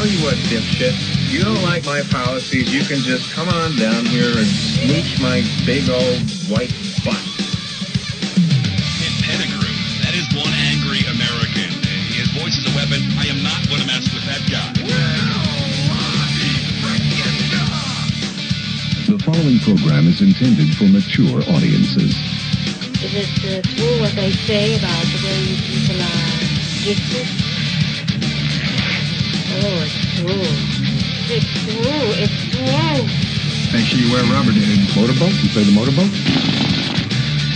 tell you what, dipshit. You don't like my policies, you can just come on down here and smooch my big old white butt. Ken Pettigrew, that is one angry American. His voice is a weapon. I am not going to mess with that guy. The following program is intended for mature audiences. Is it true what they say about the way you people are gifted? Oh, it's true. It's true. It's true. Make sure you wear rubber, dude. Motorboat? You play the motorboat?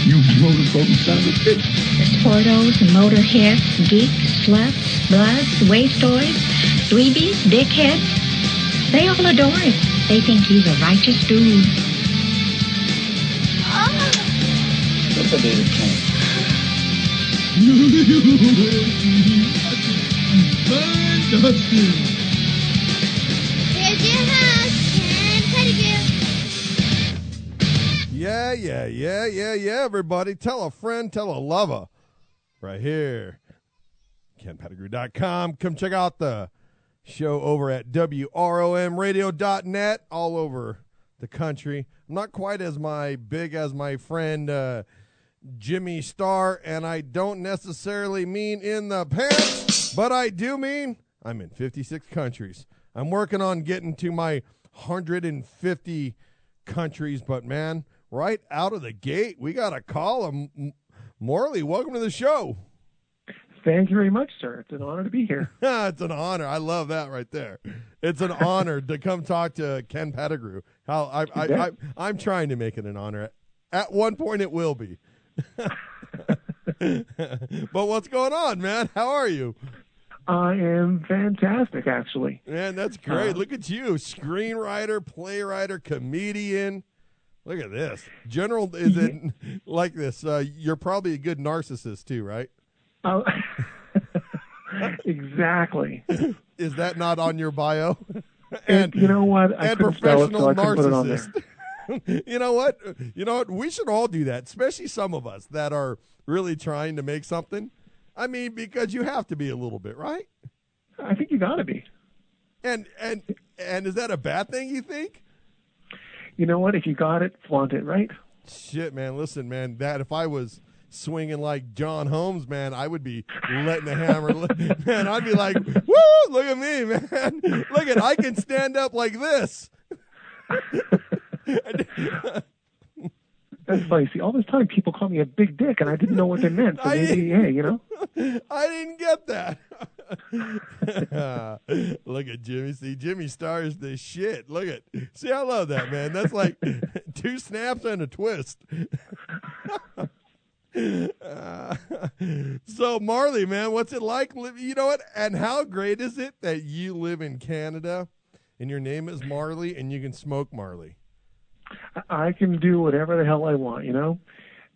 You motorboat son of a bitch. The sportos, motorheads, geeks, sluts, bloods, wastoids, dweebies, dickheads, they all adore him. They think he's a righteous dude. What's a David King? Here's your host, Ken Pettigrew. Yeah, everybody. Tell a friend, tell a lover. Right here. KenPettigrew.com. Come check out the show over at WROMradio.net all over the country. I'm not quite as big as my friend Jimmy Star, and I don't necessarily mean in the pants, but I do mean I'm in 56 countries. I'm working on getting to my 150 countries, but man, right out of the gate, we got a call. Morley, welcome to the show. Thank you very much, sir. It's an honor to be here. It's an honor. I love that right there. It's an honor to come talk to Ken Pettigrew. I'm trying to make it an honor. At one point, it will be. But what's going on, man? How are you? I am fantastic, actually. Man, that's great. Look at you. Screenwriter, playwright, comedian. Look at this. General, is it like this? You're probably a good narcissist too, right? Oh, exactly. Is that not on your bio? And you know what? I couldn't spell it, so I couldn't put it on there. You know what? We should all do that, especially some of us that are really trying to make something. I mean, because you have to be a little bit, right? I think you got to be. And is that a bad thing, you think? You know what? If you got it, flaunt it, right? Shit, man. Listen, man, that if I was swinging like John Holmes, man, I would be letting the hammer. Man, I'd be like, woo, look at me, man. Look at, I can stand up like this. That's funny. See, all this time people call me a big dick, and I didn't know what they meant. So maybe, hey, you know? I didn't get that. Look at Jimmy. See, Jimmy Star is the shit. Look at. See, I love that, man. That's like 2 snaps and a twist. So, Marley, man, what's it like? You know what? And how great is it that you live in Canada, and your name is Marley, and you can smoke Marley? I can do whatever the hell I want, you know,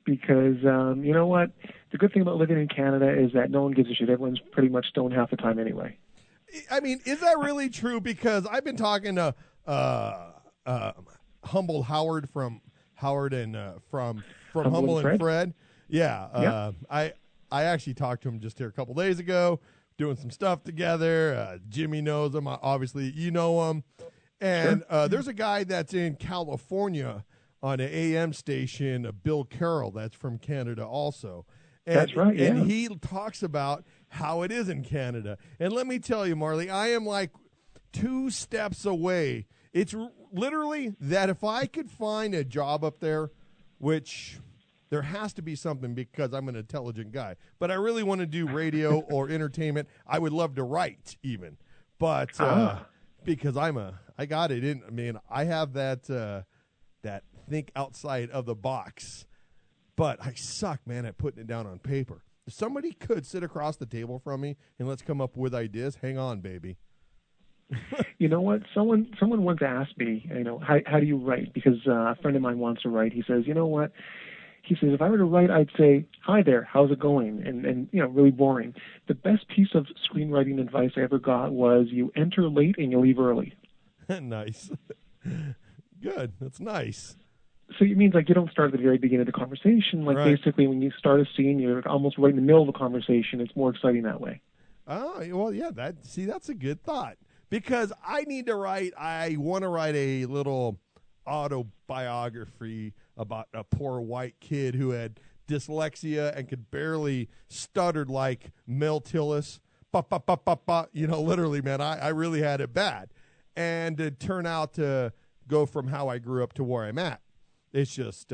because you know what? The good thing about living in Canada is that no one gives a shit. Everyone's pretty much stoned half the time anyway. I mean, is that really true? Because I've been talking to Humble Howard from Howard and from Humble and Fred. Yeah, I actually talked to him just here a couple days ago, doing some stuff together. Jimmy knows him. Obviously, you know him. And there's a guy that's in California on an AM station, Bill Carroll, that's from Canada also. And, that's right, yeah. And he talks about how it is in Canada. And let me tell you, Marley, I am like 2 steps away. It's literally that if I could find a job up there, which there has to be something because I'm an intelligent guy, but I really want to do radio or entertainment. I would love to write even. But because I got it in. I mean, I have that think outside of the box, but I suck, man, at putting it down on paper. If somebody could sit across the table from me and let's come up with ideas, hang on, baby. You know what? Someone once asked me, you know, how do you write? Because a friend of mine wants to write. He says, you know what? He says, if I were to write, I'd say, hi there, how's it going? And you know, really boring. The best piece of screenwriting advice I ever got was you enter late and you leave early. Nice. Good. That's nice. So it means like you don't start at the very beginning of the conversation. Like basically when you start a scene, you're almost right in the middle of the conversation. It's more exciting that way. Oh, well, yeah. That's a good thought. because I want to write a little autobiography about a poor white kid who had dyslexia and could barely stuttered like Mel Tillis. Literally, man, I really had it bad. And to turn out to go from how I grew up to where I'm at, it's just,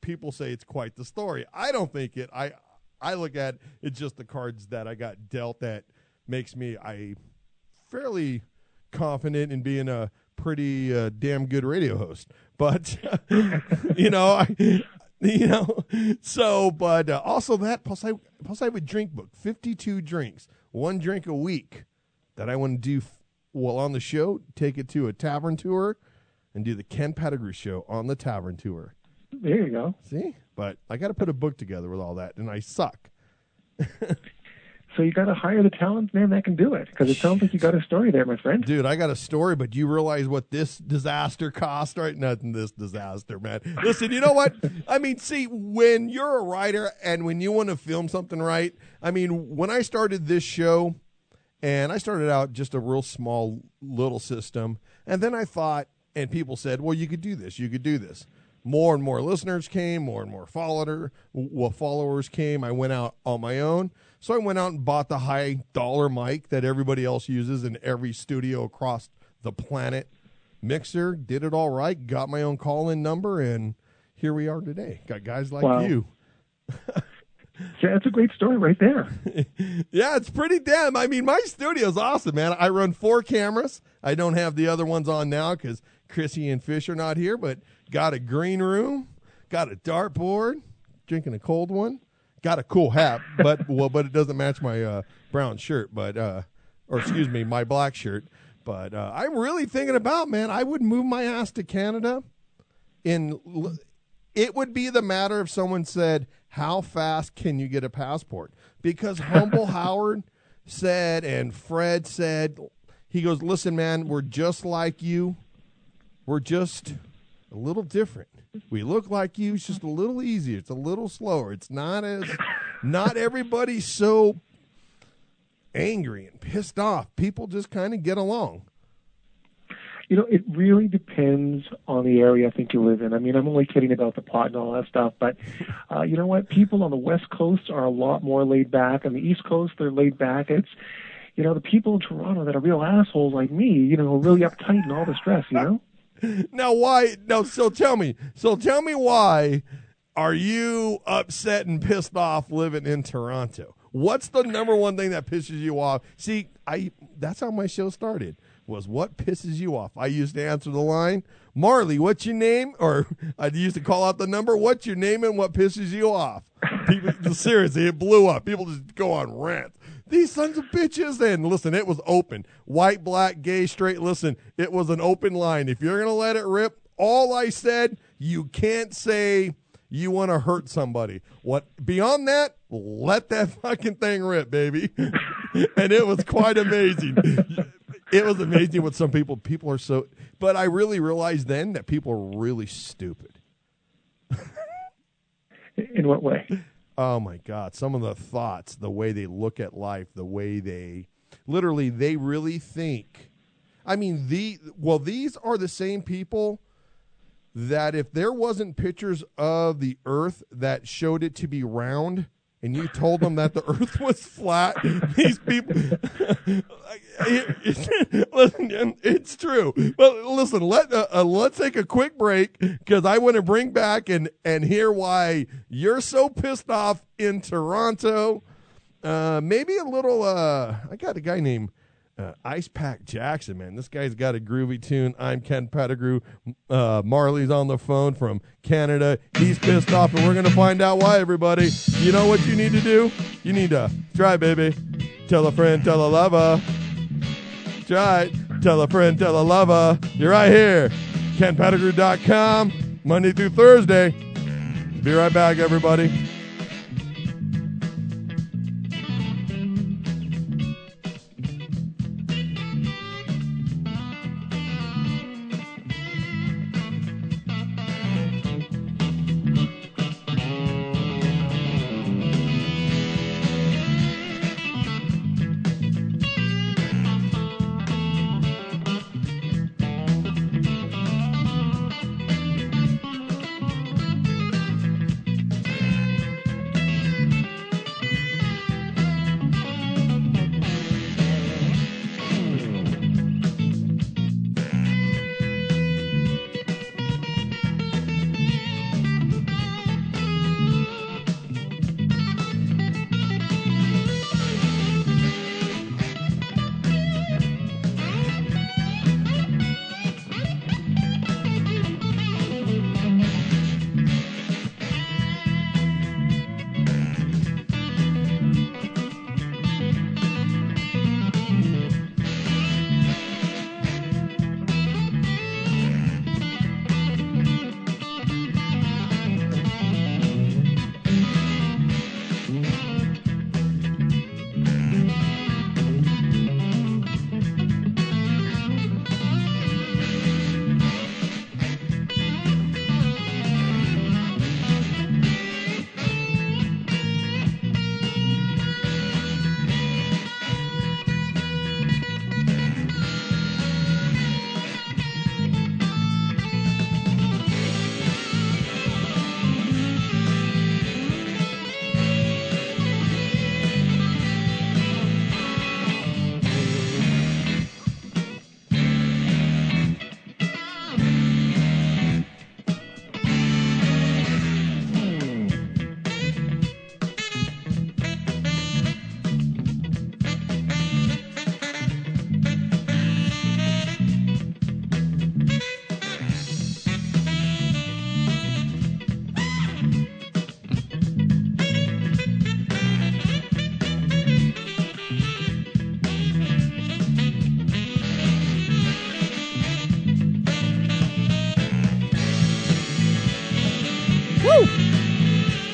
people say it's quite the story. I don't think it. I look at it's just the cards that I got dealt that makes me fairly confident in being a pretty damn good radio host. But, also that, plus I have a drink book, 52 drinks, 1 drink a week that I want to do while on the show, take it to a tavern tour and do the Ken Pettigrew Show on the tavern tour. There you go. See? But I got to put a book together with all that, and I suck. So you got to hire the talent man that can do it, because it sounds like you got a story there, my friend. Dude, I got a story, but do you realize what this disaster cost? Right? Nothing this disaster, man. Listen, you know what? I mean, see, when you're a writer and when you want to film something right, I mean, when I started this show, and I started out just a real small little system, and then I thought, and people said, well, you could do this, you could do this. More and more listeners came, more and more followers came. I went out on my own. So I went out and bought the high-dollar mic that everybody else uses in every studio across the planet. Mixer, did it all right, got my own call-in number, and here we are today. Got guys like you. Yeah, that's a great story right there. Yeah, it's pretty damn. I mean, my studio's awesome, man. I run 4 cameras. I don't have the other ones on now because Chrissy and Fish are not here, but got a green room, got a dartboard, drinking a cold one, got a cool hat, but it doesn't match my brown shirt, my black shirt. But I'm really thinking about, man, I would move my ass to Canada. It would be the matter if someone said, how fast can you get a passport? Because Humble Howard said, and Fred said, he goes, listen, man, we're just like you. We're just a little different. We look like you. It's just a little easier. It's a little slower. It's not everybody's so angry and pissed off. People just kind of get along. It really depends on the area I think you live in. I mean, I'm only kidding about the pot and all that stuff, but you know what? People on the West Coast are a lot more laid back. On the East Coast, they're laid back. It's, the people in Toronto that are real assholes like me, really uptight and all the stress, Now, why? No, so tell me why are you upset and pissed off living in Toronto? What's the number one thing that pisses you off? See, that's how my show started, was what pisses you off. I used to answer the line, Marley, what's your name? Or I used to call out the number, what's your name and what pisses you off? People, seriously, it blew up. People just go on rants. These sons of bitches. And listen, it was open. White, black, gay, straight. Listen, it was an open line. If you're going to let it rip, all I said, you can't say you want to hurt somebody. What beyond that, let that fucking thing rip, baby. And it was quite amazing. It was amazing what some people are so, but I really realized then that people are really stupid. In what way? Oh my God. Some of the thoughts, the way they look at life, the way they really think. I mean, these are the same people that if there wasn't pictures of the earth that showed it to be round and you told them that the earth was flat, these people, listen, it's true. Well, listen, let's take a quick break because I want to bring back and hear why you're so pissed off in Toronto. Maybe a little, I got a guy named Ice Pack Jackson, man. This guy's got a groovy tune. I'm Ken Pettigrew. Marley's on the phone from Canada. He's pissed off, and we're going to find out why, everybody. You know what you need to do? You need to try, baby. Tell a friend, tell a lover. Try it. Tell a friend, tell a lover. You're right here. KenPettigrew.com, Monday through Thursday. Be right back, everybody.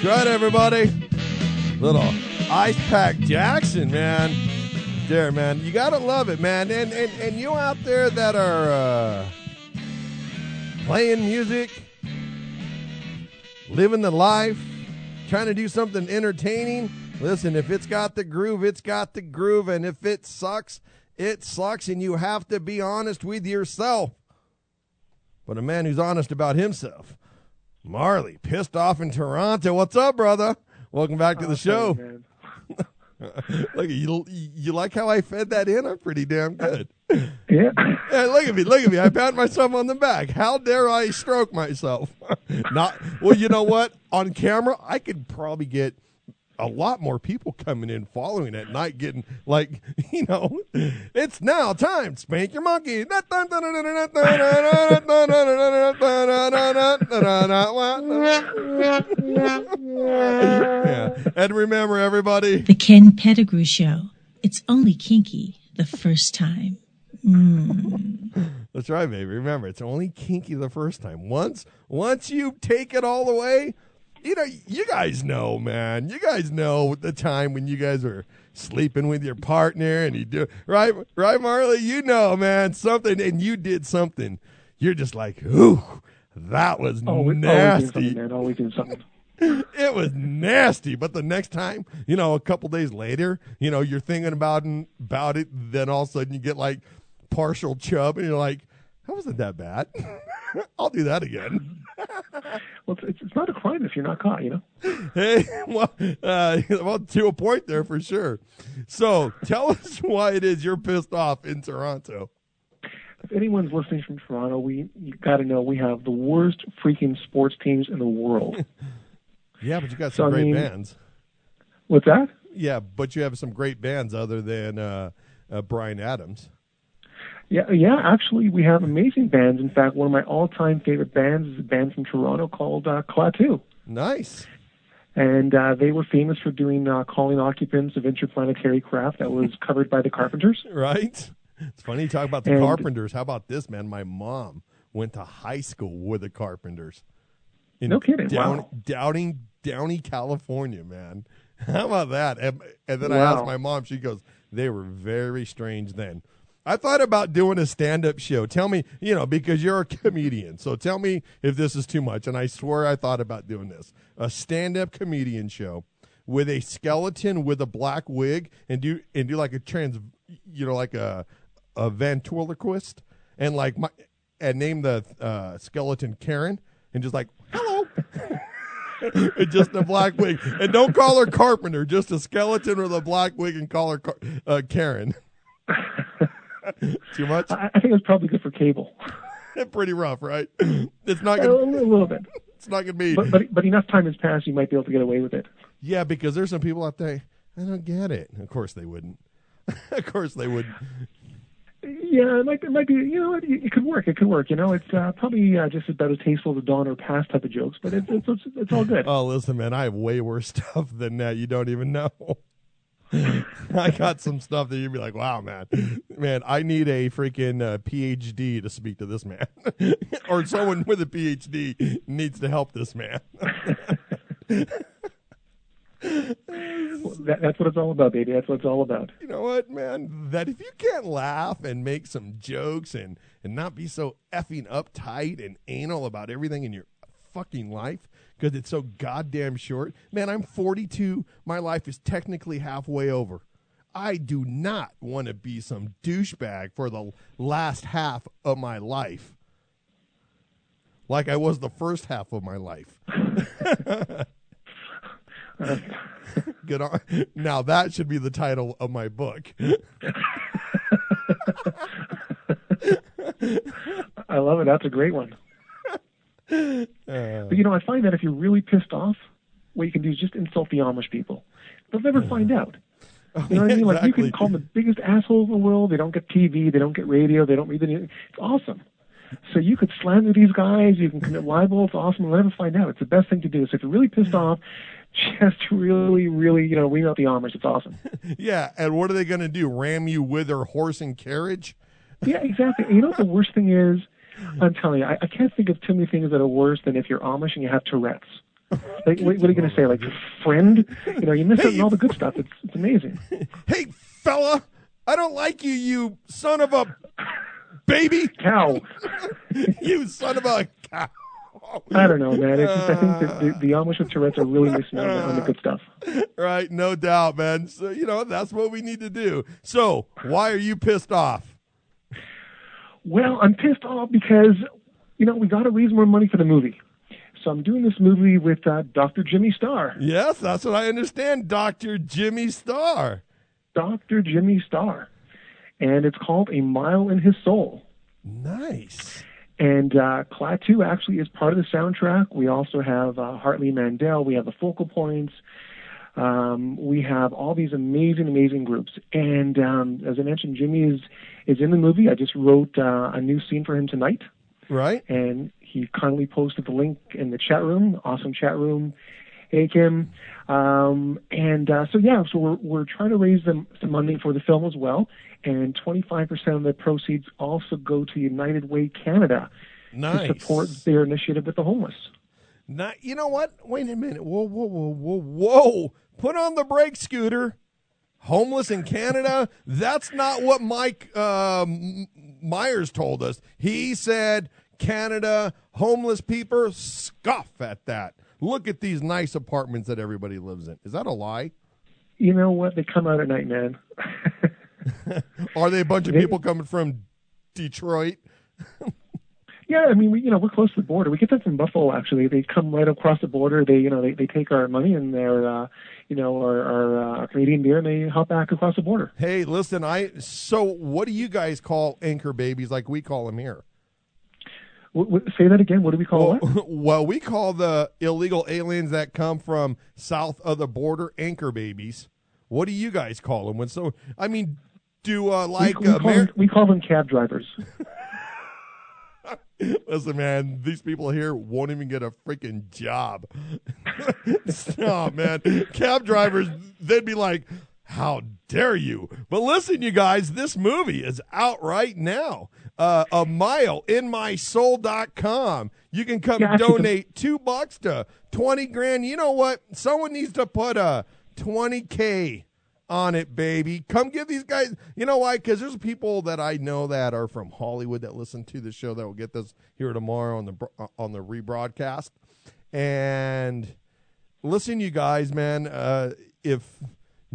right, everybody. Little Ice Pack Jackson, man. There, man. You got to love it, man. And you out there that are playing music, living the life, trying to do something entertaining. Listen, if it's got the groove, it's got the groove. And if it sucks, it sucks. And you have to be honest with yourself. But a man who's honest about himself, Marley, pissed off in Toronto. What's up, brother? Welcome back to the show. Man. Look, you like how I fed that in? I'm pretty damn good. Yeah. Hey, look at me. I pat myself on the back. How dare I stroke myself? Not well. You know what? On camera, I could probably get a lot more people coming in following at night, getting like, it's now time. Spank your monkey. Yeah. And remember, everybody, The Ken Pettigrew Show. It's only kinky the first time. That's right, baby. Remember, it's only kinky the first time. Once you take it all the way, you guys know, man. You guys know the time when you guys were sleeping with your partner and you do right, Marley. You know, man, something, and you did something. You're just like, ooh, that was nasty. Always doing something. It was nasty, but the next time, a couple days later, you're thinking about it. Then all of a sudden, you get like partial chub, and you're like, that wasn't that bad. I'll do that again. Well, it's not a crime if you're not caught, Hey, well, to a point there for sure. So tell us why it is you're pissed off in Toronto. If anyone's listening from Toronto, you got to know we have the worst freaking sports teams in the world. Yeah, but you got some great bands. What's that? Yeah, but you have some great bands other than Bryan Adams. Yeah. Actually, we have amazing bands. In fact, one of my all-time favorite bands is a band from Toronto called Klaatu. Nice. And they were famous for doing Calling Occupants of Interplanetary Craft that was covered by the Carpenters. Right. It's funny you talk about the Carpenters. How about this, man? My mom went to high school with the Carpenters. No kidding. Wow. Downey, California, man. How about that? And then I Wow. asked my mom, she goes, they were very strange then. I thought about doing a stand-up show. Tell me, because you're a comedian, so tell me if this is too much. And I swear I thought about doing this. A stand-up comedian show with a skeleton with a black wig and do like like a ventriloquist and and name the skeleton Karen and just like, hello. Just a black wig. And don't call her Carpenter, just a skeleton with a black wig and call her Karen. Too much? I think it's probably good for cable. Pretty rough, right? It's not A little bit. It's not going to be. But enough time has passed, you might be able to get away with it. Yeah, because there's some people out there, I don't get it. Of course they wouldn't. Of course they wouldn't. Yeah, it might be. It could work. It could work. It's probably just about as tasteful as Dawn or Past type of jokes, but it's all good. Oh, listen, man, I have way worse stuff than that. You don't even know. I got some stuff that you'd be like, wow, man, I need a freaking PhD to speak to this man. Or someone with a PhD needs to help this man. Well, that's what it's all about, baby. That's what it's all about. You know what, man? That if you can't laugh and make some jokes and not be so effing uptight and anal about everything in your fucking life, because it's so goddamn short. Man, I'm 42. My life is technically halfway over. I do not want to be some douchebag for the last half of my life. Like I was the first half of my life. Good on. Now that should be the title of my book. I love it. That's a great one. But I find that if you're really pissed off, what you can do is just insult the Amish people. They'll never find out. You know what I mean? Like, you can call them the biggest assholes in the world. They don't get TV. They don't get radio. They don't read the news. It's awesome. So you could slander these guys. You can commit libel. It's awesome. They'll never find out. It's the best thing to do. So if you're really pissed off, just really, really, ring out the Amish. It's awesome. Yeah, and what are they going to do? Ram you with their horse and carriage? Yeah, exactly. You know what the worst thing is? I'm telling you, I can't think of too many things that are worse than if you're Amish and you have Tourette's. Like, what are you going to say? Like, friend? You miss out on all the good stuff. It's amazing. Hey, fella, I don't like you, you son of a baby. Cow. You son of a cow. I don't know, man. I think that the Amish with Tourette's are really missing out on the good stuff. Right, no doubt, man. So, that's what we need to do. So, why are you pissed off? Well, I'm pissed off because, we got to raise more money for the movie. So I'm doing this movie with Dr. Jimmy Starr. Yes, that's what I understand, Dr. Jimmy Starr. Dr. Jimmy Starr. And it's called A Mile in His Soul. Nice. And Klaatu actually is part of the soundtrack. We also have Hartley Mandel. We have the Focal Points. We have all these amazing, amazing groups. And as I mentioned, Jimmy is in the movie. I just wrote a new scene for him tonight. Right. And he kindly posted the link in the chat room. Awesome chat room. Hey, Kim. So we're trying to raise some money for the film as well. And 25% of the proceeds also go to United Way Canada to support their initiative with the homeless. Now, you know what? Wait a minute. Whoa. Put on the brakes, Scooter. Homeless in Canada? That's not what Mike Myers told us. He said Canada, homeless people, scoff at that. Look at these nice apartments that everybody lives in. Is that a lie? You know what? They come out at night, man. Are they a bunch of people coming from Detroit? Yeah, I mean, we're close to the border. We get them from Buffalo, actually. They come right across the border. They take our money and their, our Canadian beer, and they hop back across the border. Hey, listen, so what do you guys call anchor babies like we call them here? Say that again. What do we call that? Well, we call the illegal aliens that come from south of the border anchor babies. What do you guys call them? We call them cab drivers. Listen, man, these people here won't even get a freaking job. Stop, man. Cab drivers, they'd be like, how dare you? But listen, you guys, this movie is out right now. A mileinmysoul.com. You can come donate $2 to 20 grand. You know what? Someone needs to put a 20K on it, baby. Come give these guys, you know why? Because there's people that I know that are from Hollywood that listen to the show that will get this here tomorrow on the rebroadcast. And listen, you guys, man, if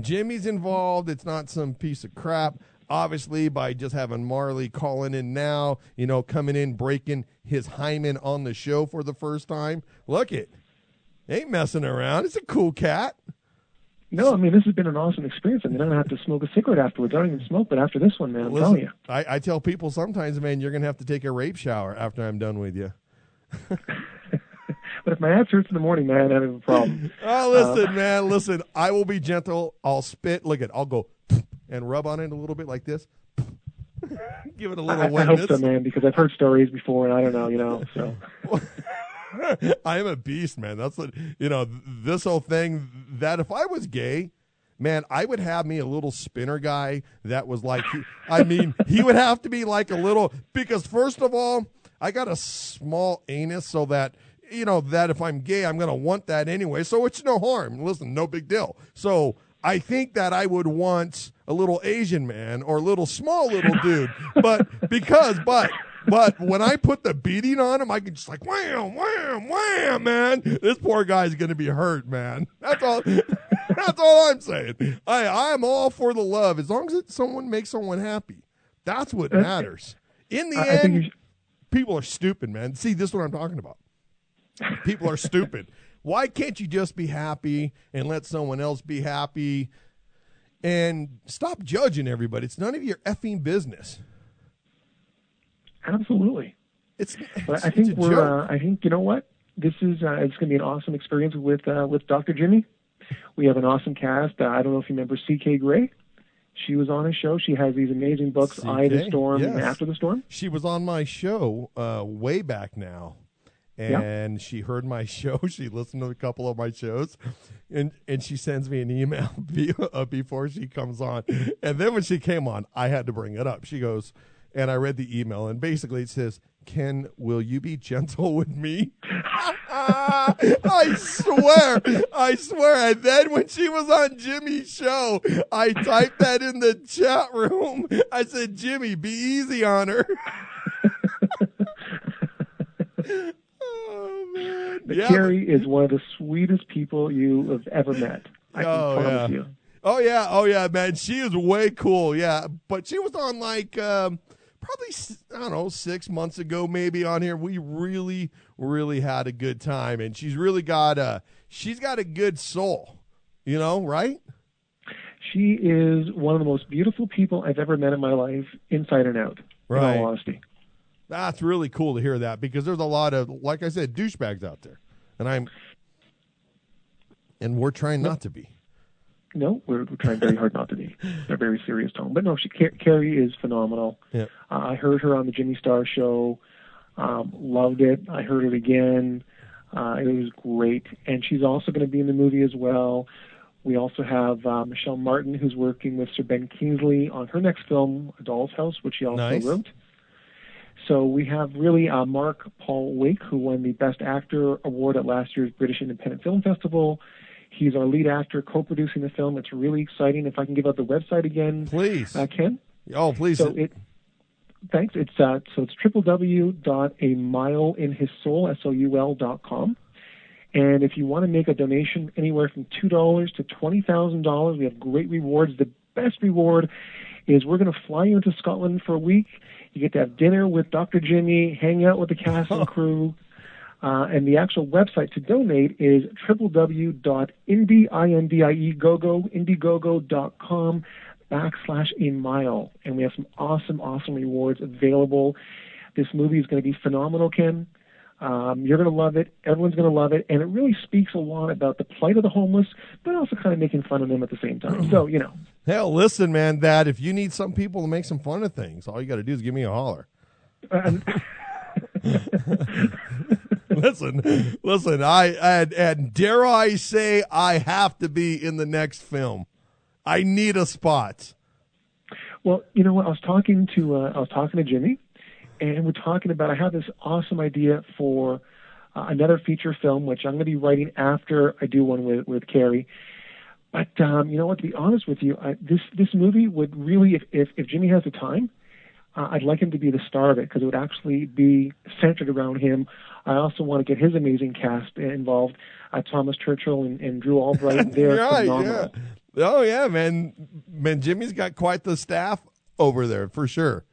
Jimmy's involved, it's not some piece of crap. Obviously, by just having Marley calling in now, coming in, breaking his hymen on the show for the first time. Look it. Ain't messing around. It's a cool cat. No, I mean, this has been an awesome experience. I mean, I don't have to smoke a cigarette afterwards. I don't even smoke, but after this one, man, I'm telling you. I tell people sometimes, man, you're going to have to take a rape shower after I'm done with you. But if my ass hurts in the morning, man, I have a problem. Oh, listen. I will be gentle. I'll spit. Look at, I'll go and rub on it a little bit like this. Give it a little I hope so, man, because I've heard stories before, and I don't know, so. I am a beast, man. That's what, this whole thing, that if I was gay, man, I would have me a little spinner guy that was like, he would have to be like a little, because first of all, I got a small anus so that, that if I'm gay, I'm going to want that anyway. So it's no harm. Listen, no big deal. So I think that I would want a little Asian man or a small little dude, but when I put the beating on him, I can just like wham, wham, wham, man. This poor guy's going to be hurt, man. That's all. That's all I'm saying. I'm all for the love as long as someone makes someone happy. That's what matters. In the end, people are stupid, man. See, this is what I'm talking about. People are stupid. Why can't you just be happy and let someone else be happy and stop judging everybody? It's none of your effing business. Absolutely. I think you know what? This is it's going to be an awesome experience with Dr. Jimmy. We have an awesome cast. I don't know if you remember C.K. Gray. She was on his show. She has these amazing books, CK, Eye the Storm and After the Storm. She was on my show way back now. And she heard my show. She listened to a couple of my shows, and she sends me an email before she comes on. And then when she came on, I had to bring it up. She goes, and I read the email, and basically it says, Ken, will you be gentle with me? I swear. And then when she was on Jimmy's show, I typed that in the chat room. I said, Jimmy, be easy on her. Oh, man. Yeah, Carrie is one of the sweetest people you have ever met. I can promise you. Oh, yeah, man. She is way cool, yeah. But she was on like probably, I don't know, 6 months ago maybe on here. We really, really had a good time. And she's really got a good soul, right? She is one of the most beautiful people I've ever met in my life, inside and out, right. in all honesty. That's really cool to hear that, because there's a lot of, like I said, douchebags out there. And we're trying not to be. No, we're trying very hard not to be. They're a very serious tone. But no, Carrie is phenomenal. Yeah. I heard her on the Jimmy Star Show. Loved it. I heard it again. It was great. And she's also going to be in the movie as well. We also have Michelle Martin, who's working with Sir Ben Kingsley on her next film, A Doll's House, which she also wrote. So we have really Mark Paul Wake, who won the Best Actor award at last year's British Independent Film Festival. He's our lead actor, co-producing the film. It's really exciting. If I can give out the website again, please, Ken. Oh, please. So thanks. It's www.amileinhissoul.com. And if you want to make a donation anywhere from $2 to $20,000, we have great rewards. The best reward is we're going to fly you into Scotland for a week. You get to have dinner with Dr. Jimmy, hang out with the cast and crew. And the actual website to donate is www.indiegogo.com/a-mile. And we have some awesome rewards available. This movie is going to be phenomenal, Ken. You're going to love it. Everyone's going to love it. And it really speaks a lot about the plight of the homeless, but also kind of making fun of them at the same time. So, Hell, listen, man, that if you need some people to make some fun of things, all you got to do is give me a holler. Listen, and dare I say, I have to be in the next film. I need a spot. Well, you know what? I was talking to Jimmy, and we're talking about, I have this awesome idea for another feature film, which I'm going to be writing after I do one with Carrie. But you know what? To be honest with you, this movie would really, if Jimmy has the time, I'd like him to be the star of it, because it would actually be centered around him. I also want to get his amazing cast involved. Thomas Churchill and Drew Albright. They're phenomenal. Yeah. Oh, yeah, man. Man, Jimmy's got quite the staff over there, for sure.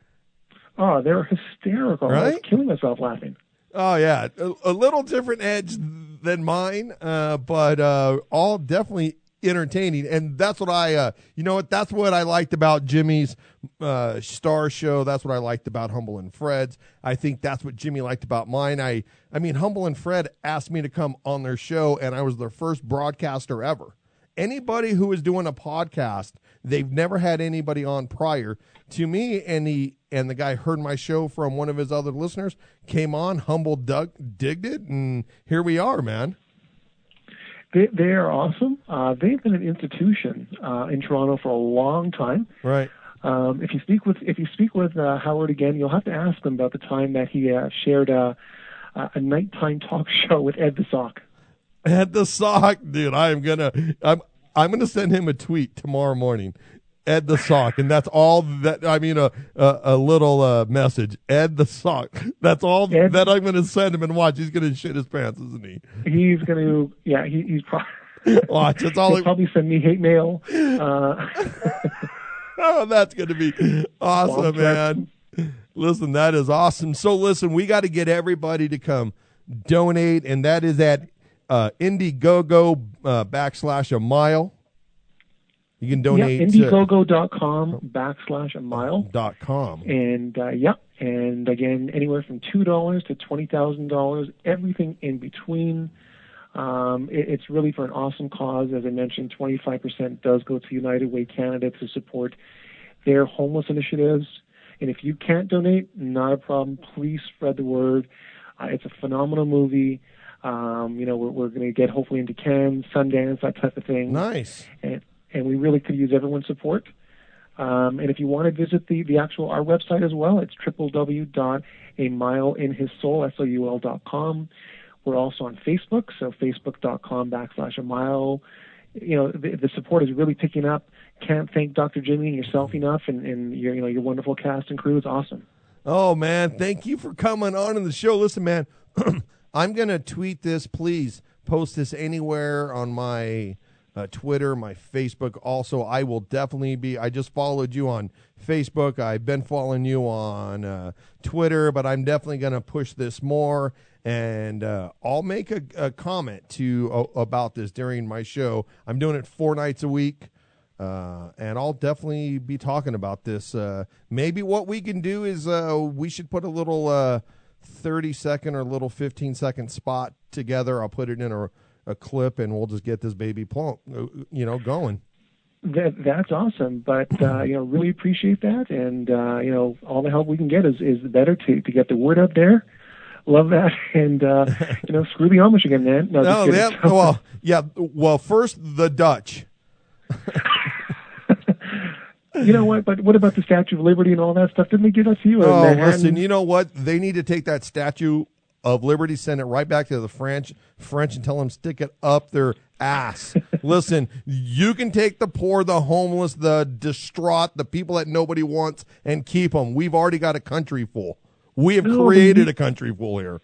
Oh, they're hysterical. Right? I was killing myself laughing. Oh, yeah. A little different edge than mine, but all definitely entertaining. And that's what that's what I liked about Jimmy's Star Show. That's what I liked about Humble and Fred's. I think that's what Jimmy liked about mine. I mean, Humble and Fred asked me to come on their show, and I was their first broadcaster ever. Anybody who is doing a podcast, they've never had anybody on prior to me, and the guy heard my show from one of his other listeners, came on, Humble digged it, and here we are, man. They are awesome. They've been an institution in Toronto for a long time. Right. If you speak with Howard again, you'll have to ask him about the time that he shared a nighttime talk show with Ed the Sock. Ed the Sock, dude. I'm gonna send him a tweet tomorrow morning. Ed the Sock, and that's all that. I mean, a little message. Ed the Sock. That's all that I'm going to send him, and watch. He's going to shit his pants, isn't he? He's going to. Yeah, he's probably. Watch. That's all. He'll probably send me hate mail. Oh, that's going to be awesome, man. Listen, that is awesome. So, listen, we got to get everybody to come donate, and that is at Indiegogo /a-mile. You can donate. Yeah, Indiegogo.com /a-mile. And and again, anywhere from $2 to $20,000, everything in between. It's really for an awesome cause. As I mentioned, 25% does go to United Way Canada to support their homeless initiatives. And if you can't donate, not a problem. Please spread the word. It's a phenomenal movie. We're going to get hopefully into Cannes, Sundance, that type of thing. Nice. And we really could use everyone's support. And if you want to visit the actual our website as well, it's www.amileinhissoul.com. We're also on Facebook, so facebook.com/amile. You know, the support is really picking up. Can't thank Dr. Jimmy and yourself enough, and your wonderful cast and crew is awesome. Oh, man, thank you for coming on in the show. Listen, man, I'm going to tweet this. Please post this anywhere on my Twitter, my Facebook. Also, I will definitely be, I just followed you on Facebook. I've been following you on Twitter, but I'm definitely going to push this more. And I'll make a comment about this during my show. I'm doing it 4 nights a week. And I'll definitely be talking about this. Maybe what we can do is we should put a little 30-second or little 15-second spot together. I'll put it in a clip, and we'll just get this baby plump, going. That's awesome. But, really appreciate that. And, all the help we can get is better to get the word out there. Love that. And, screw the Amish again, man. Well, first the Dutch. You know what? But what about the Statue of Liberty and all that stuff? Didn't they give that to you? Oh, listen, you know what? They need to take that Statue of Liberty, send it right back to the French, and tell them stick it up their ass. Listen, you can take the poor, the homeless, the distraught, the people that nobody wants, and keep them. We've already got a country full. We have created a country full here.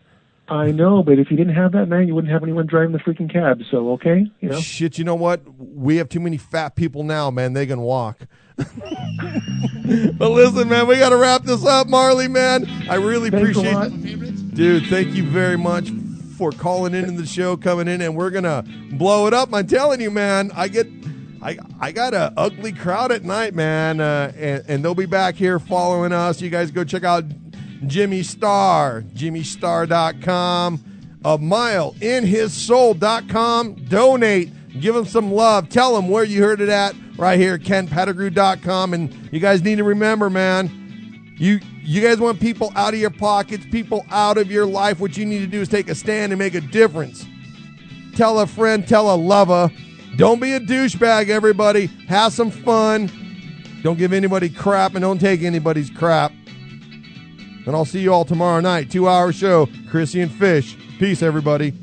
I know, but if you didn't have that, man, you wouldn't have anyone driving the freaking cab. So, okay, Shit, you know what? We have too many fat people now, man. They can walk. But listen, man, we got to wrap this up, Marley, man. I really appreciate it. Dude, thank you very much for calling in the show, coming in, and we're going to blow it up. I'm telling you, man, I got an ugly crowd at night, man, and they'll be back here following us. You guys go check out Jimmy Star, jimmystar.com, amileinhissoul.com. Donate, give him some love, tell him where you heard it at right here, kenpettigrew.com. And you guys need to remember, man, you guys want people out of your pockets, people out of your life. What you need to do is take a stand and make a difference. Tell a friend, tell a lover. Don't be a douchebag, everybody. Have some fun. Don't give anybody crap, and don't take anybody's crap. And I'll see you all tomorrow night. 2-hour show, Chrissy and Fish. Peace, everybody.